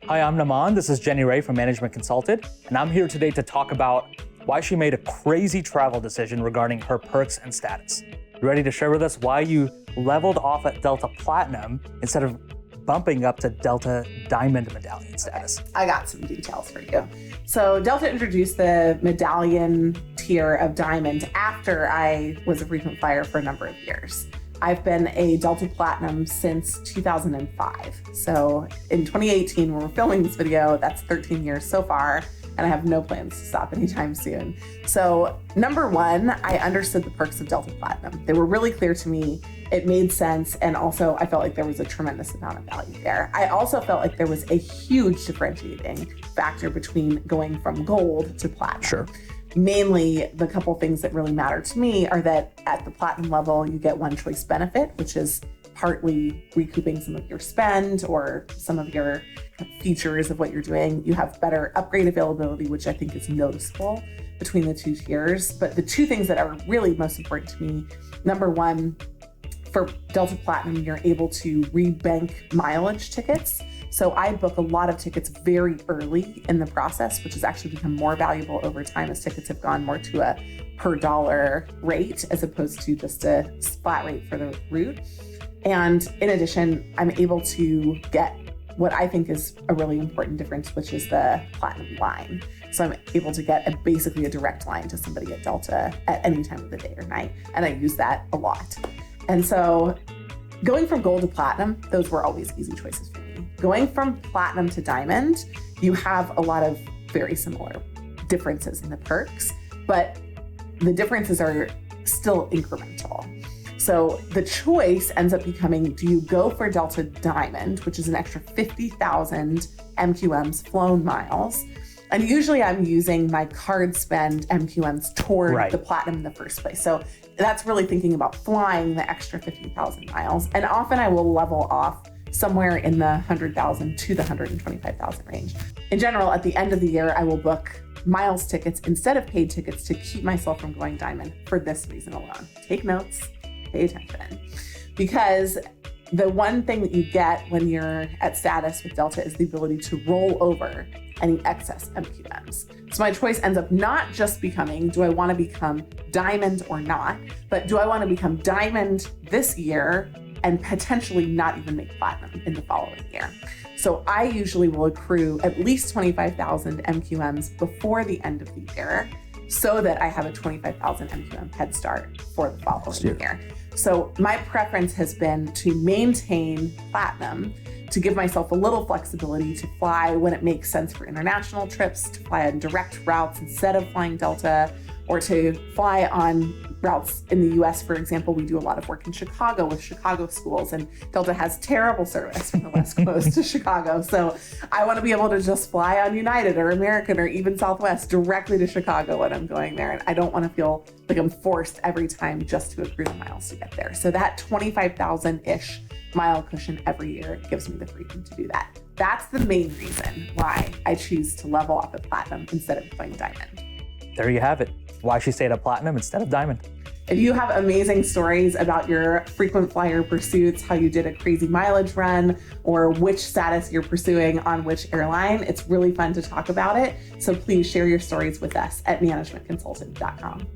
Hi, I'm Naman. This is Jenny Ray from Management Consulted, and I'm here today to talk about why she made a crazy travel decision regarding her perks and status. You ready to share with us why you leveled off at Delta Platinum instead of bumping up to Delta Diamond medallion status? Okay. I got some details for you. So Delta introduced the medallion tier of Diamond after I was a frequent flyer for a number of years. I've been a Delta Platinum since 2005. So in 2018, when we're filming this video, that's 13 years so far, and I have no plans to stop anytime soon. So number one, I understood the perks of Delta Platinum. They were really clear to me. It made sense. And also I felt like there was a tremendous amount of value there. I also felt like there was a huge differentiating factor between going from gold to platinum. Sure. Mainly, the couple things that really matter to me are that at the platinum level, you get one choice benefit, which is partly recouping some of your spend or some of your features of what you're doing. You have better upgrade availability, which I think is noticeable between the two tiers. But the two things that are really most important to me, number one, for Delta Platinum, you're able to rebank mileage tickets. So I book a lot of tickets very early in the process, which has actually become more valuable over time as tickets have gone more to a per dollar rate as opposed to just a flat rate for the route. And in addition, I'm able to get what I think is a really important difference, which is the platinum line. So I'm able to get basically a direct line to somebody at Delta at any time of the day or night. And I use that a lot. And so going from gold to platinum, those were always easy choices for me. Going from platinum to diamond, you have a lot of very similar differences in the perks, but the differences are still incremental. So the choice ends up becoming, do you go for Delta Diamond, which is an extra 50,000 MQMs flown miles? And usually I'm using my card spend MQMs toward the platinum in the first place. So that's really thinking about flying the extra 50,000 miles. And often I will level off somewhere in the 100,000 to the 125,000 range. In general, at the end of the year, I will book miles tickets instead of paid tickets to keep myself from going diamond for this reason alone. Take notes, pay attention. Because the one thing that you get when you're at status with Delta is the ability to roll over any excess MQMs. So my choice ends up not just becoming, do I want to become diamond or not, but do I want to become diamond this year and potentially not even make platinum in the following year? So I usually will accrue at least 25,000 MQMs before the end of the year so that I have a 25,000 MQM head start for the following year. So my preference has been to maintain platinum, to give myself a little flexibility to fly when it makes sense for international trips, to fly on direct routes instead of flying Delta, or to fly on routes in the US. For example, we do a lot of work in Chicago with Chicago schools, and Delta has terrible service from the West Coast to Chicago. So I want to be able to just fly on United or American or even Southwest directly to Chicago when I'm going there. And I don't want to feel like I'm forced every time just to accrue the miles to get there. So that 25,000-ish mile cushion every year gives me the freedom to do that. That's the main reason why I choose to level off at platinum instead of going diamond. There you have it. Why she stayed at platinum instead of diamond. If you have amazing stories about your frequent flyer pursuits, how you did a crazy mileage run, or which status you're pursuing on which airline, it's really fun to talk about it. So please share your stories with us at managementconsultant.com.